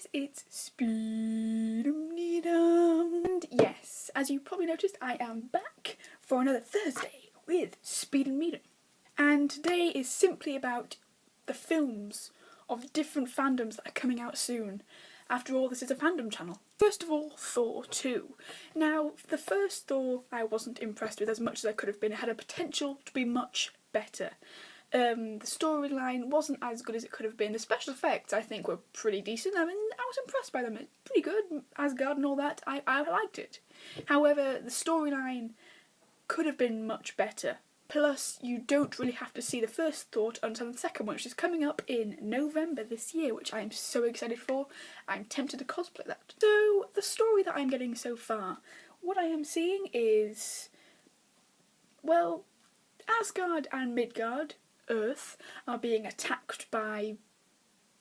guys, it's Speedum. And yes, as you probably noticed, I am back for another Thursday with Speed and Medium. And today is simply about the films of different fandoms that are coming out soon. After all, this is a fandom channel. First of all, Thor 2. Now, the first Thor I wasn't impressed with as much as I could have been. It had a potential to be much better. The storyline wasn't as good as it could have been. The special effects, I think, were pretty decent. I mean, I was impressed by them. It's pretty good. Asgard and all that, I liked it. However, the storyline could have been much better. Plus, you don't really have to see the first Thor until the second one, which is coming up in November this year, which I am so excited for. I'm tempted to cosplay that. So, the story that I'm getting so far, what I am seeing is, well, Asgard and Midgard, Earth, are being attacked by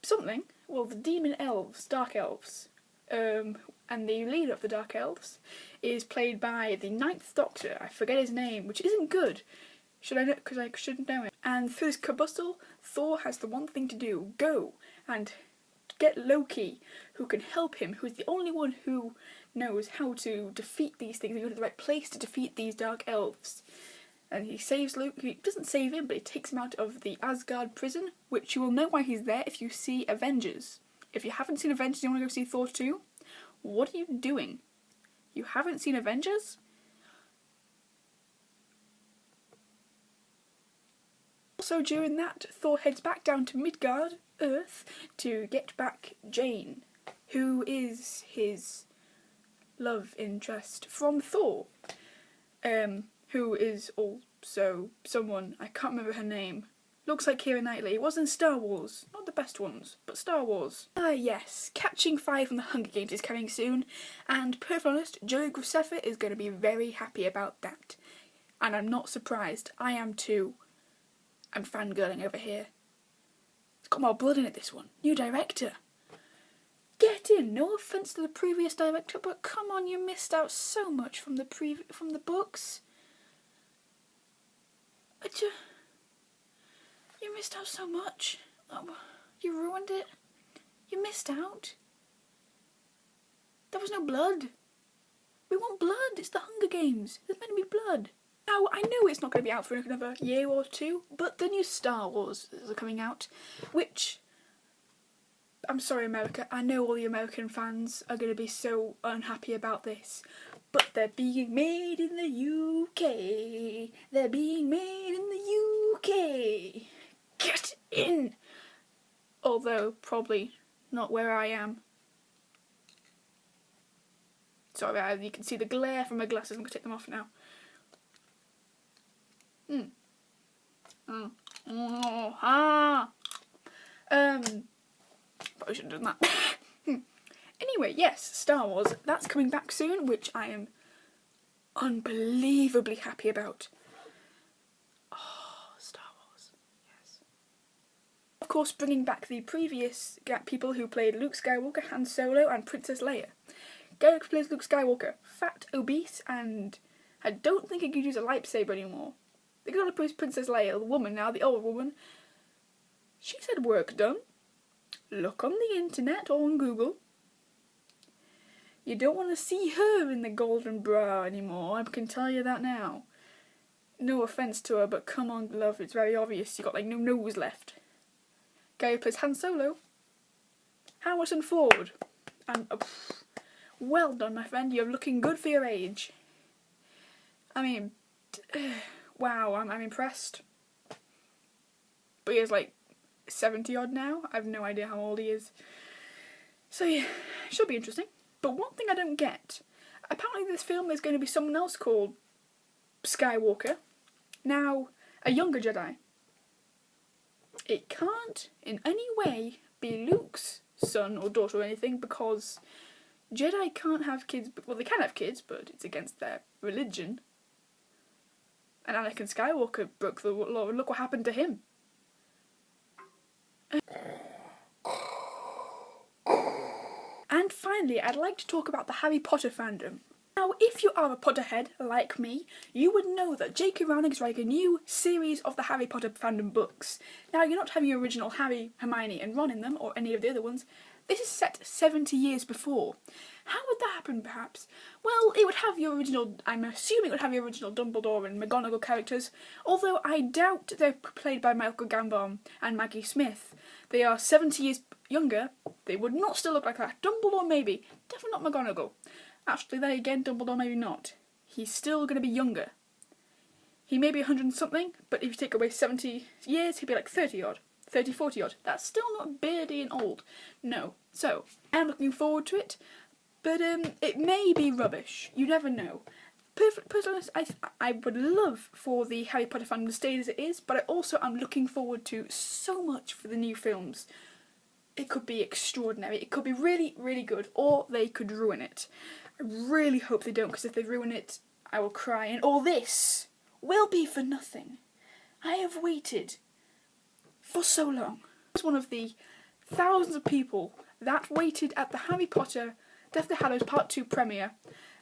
something. Well, the demon elves, dark elves. And the leader of the dark elves is played by the Ninth Doctor. I forget his name, which isn't good. Should I know? Because I shouldn't know it. And through this cabustle, Thor has the one thing to do: go and get Loki, who can help him, who is the only one who knows how to defeat these things and go to the right place to defeat these dark elves. And he saves Loki. He doesn't save him, but he takes him out of the Asgard prison, which you will know why he's there if you see Avengers. If you haven't seen Avengers and you want to go see Thor 2, what are you doing? You haven't seen Avengers? Also, during that, Thor heads back down to Midgard, Earth, to get back Jane, who is his love interest from Thor, who is also someone, I can't remember her name, looks like Keira Knightley. It was in Star Wars, not the best ones, but Star Wars. Yes, Catching Fire from the Hunger Games is coming soon, and perfectly honest, Joey Graceffa is going to be very happy about that. And I'm not surprised, I am too. I'm fangirling over here. It's got more blood in it, this one. New director. Get in. No offence to the previous director, but come on, you missed out so much from the books. You missed out so much. You ruined it. You missed out. There was no blood. We want blood. It's the Hunger Games. There's meant to be blood. Now, I know it's not going to be out for another year or two, but the new Star Wars are coming out, which, I'm sorry America, I know all the American fans are going to be so unhappy about this, but they're being made in the UK. They're being made in the UK. Get in! Although, probably not where I am. Sorry, you can see the glare from my glasses. I'm going to take them off now. Probably shouldn't have done that. Anyway, yes, Star Wars, that's coming back soon, which I am unbelievably happy about. Oh, Star Wars, yes. Of course, bringing back the previous people who played Luke Skywalker, Han Solo, and Princess Leia. Guy who plays Luke Skywalker, fat, obese, and I don't think he could use a lightsaber anymore. The girl who plays Princess Leia, the woman now, the old woman, she's had work done. Look on the internet or on Google. You don't want to see her in the golden bra anymore, I can tell you that now. No offence to her, but come on, love, it's very obvious you got like no nose left. Guy who plays Han Solo, Harrison Ford. And well done, my friend, you're looking good for your age. I mean, wow, I'm impressed. But he is like 70 odd now. I have no idea how old he is. So yeah, should be interesting. But one thing I don't get, apparently this film there's going to be someone else called Skywalker. Now, a younger Jedi. It can't in any way be Luke's son or daughter or anything, because Jedi can't have kids. Well, they can have kids, but it's against their religion. And Anakin Skywalker broke the law, and look what happened to him. And finally, I'd like to talk about the Harry Potter fandom. Now, if you are a Potterhead like me, you would know that J.K. Rowling is writing a new series of the Harry Potter fandom books. Now, you're not having your original Harry, Hermione and Ron in them, or any of the other ones. This is set 70 years before. How would that happen, perhaps? Well, it would have the original, I'm assuming it would have the original Dumbledore and McGonagall characters, although I doubt they're played by Michael Gambon and Maggie Smith. They are 70 years younger. They would not still look like that. Dumbledore, maybe. Definitely not McGonagall. Actually, then again, Dumbledore, maybe not. He's still going to be younger. He may be 100 and something, but if you take away 70 years, he'd be like 30 odd. 30, 40 odd. That's still not beardy and old. No. So, I'm looking forward to it, but it may be rubbish. You never know. Personally, I would love for the Harry Potter fandom to stay as it is, but I also am looking forward to so much for the new films. It could be extraordinary. It could be really, really good, or they could ruin it. I really hope they don't, because if they ruin it, I will cry, and all this will be for nothing. I have waited for so long. I was one of the thousands of people that waited at the Harry Potter Deathly Hallows Part 2 premiere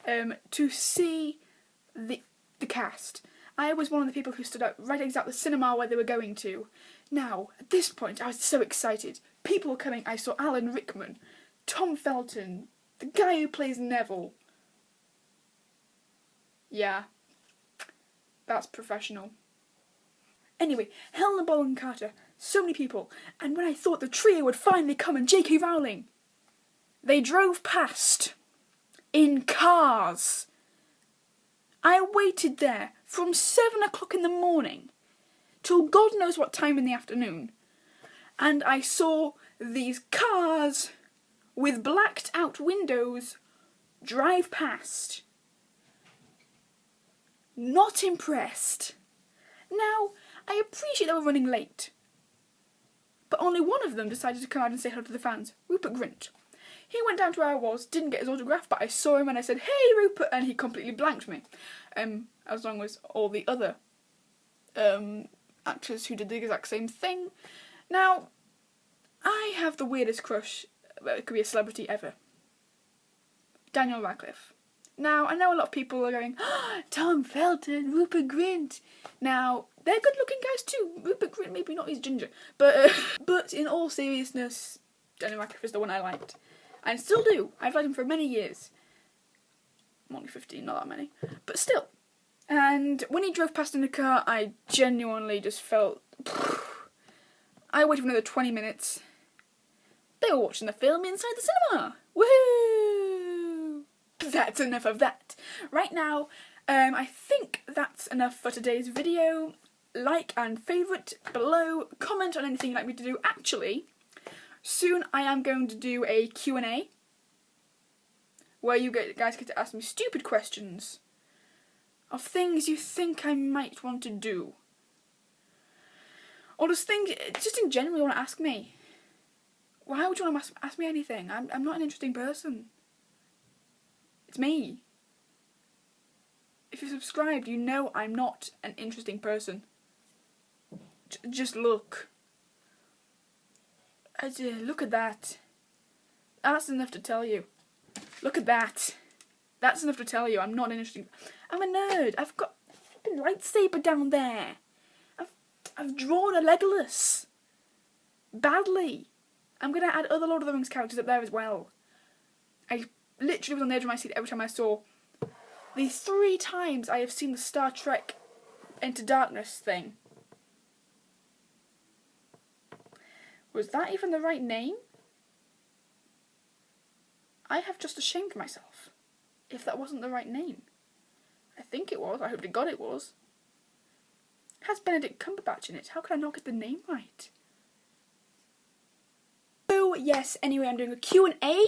to see the cast. I was one of the people who stood up right exact the cinema where they were going to. Now, at this point, I was so excited. People were coming. I saw Alan Rickman, Tom Felton, the guy who plays Neville. Yeah, that's professional. Anyway, Helena Bonham Carter, so many people, and when I thought the trio would finally come and J.K. Rowling, they drove past in cars. I waited there from 7 o'clock in the morning till God knows what time in the afternoon, and I saw these cars with blacked out windows drive past. Not impressed. Now, I appreciate they were running late, but only one of them decided to come out and say hello to the fans, Rupert Grint. He went down to where I was, didn't get his autograph, but I saw him and I said, "Hey Rupert," and he completely blanked me. As long as all the other actors who did the exact same thing. Now, I have the weirdest crush that could be a celebrity ever. Daniel Radcliffe. Now, I know a lot of people are going, "Oh, Tom Felton, Rupert Grint." Now, they're good-looking guys too. Rupert Grint, maybe not, he's ginger. But in all seriousness, Daniel Radcliffe is the one I liked. And still do. I've liked him for many years. I'm only 15, not that many. But still. And when he drove past in the car, I genuinely just felt... I waited for another 20 minutes. They were watching the film inside the cinema. Woohoo! That's enough of that. Right now, I think that's enough for today's video. Like and favourite below. Comment on anything you'd like me to do. Actually, soon I am going to do a Q&A where you guys get to ask me stupid questions of things you think I might want to do. Or just in general you want to ask me. Why would you want to ask me anything? I'm not an interesting person. It's me. If you're subscribed, you know I'm not an interesting person. Just look. Look at that. That's enough to tell you. Look at that. That's enough to tell you I'm not an interesting... I'm a nerd. I've got a lightsaber down there. I've drawn a Legolas. Badly. I'm going to add other Lord of the Rings characters up there as well. I literally was on the edge of my seat every time I saw... The 3 times I have seen the Star Trek Into Darkness thing. Was that even the right name? I have just ashamed myself if that wasn't the right name. I think it was. I hope to God it was. It has Benedict Cumberbatch in it. How could I not get the name right? So yes, anyway, I'm doing a Q&A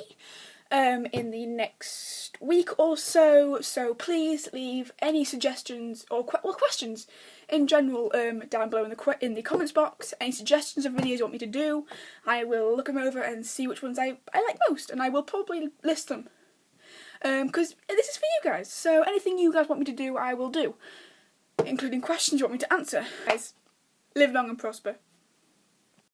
in the next week or so. So please leave any suggestions or questions in general down below in the comments box. Any suggestions of videos you want me to do, I will look them over and see which ones I like most, and I will probably list them. Because this is for you guys, so anything you guys want me to do, I will do. Including questions you want me to answer. Guys, live long and prosper.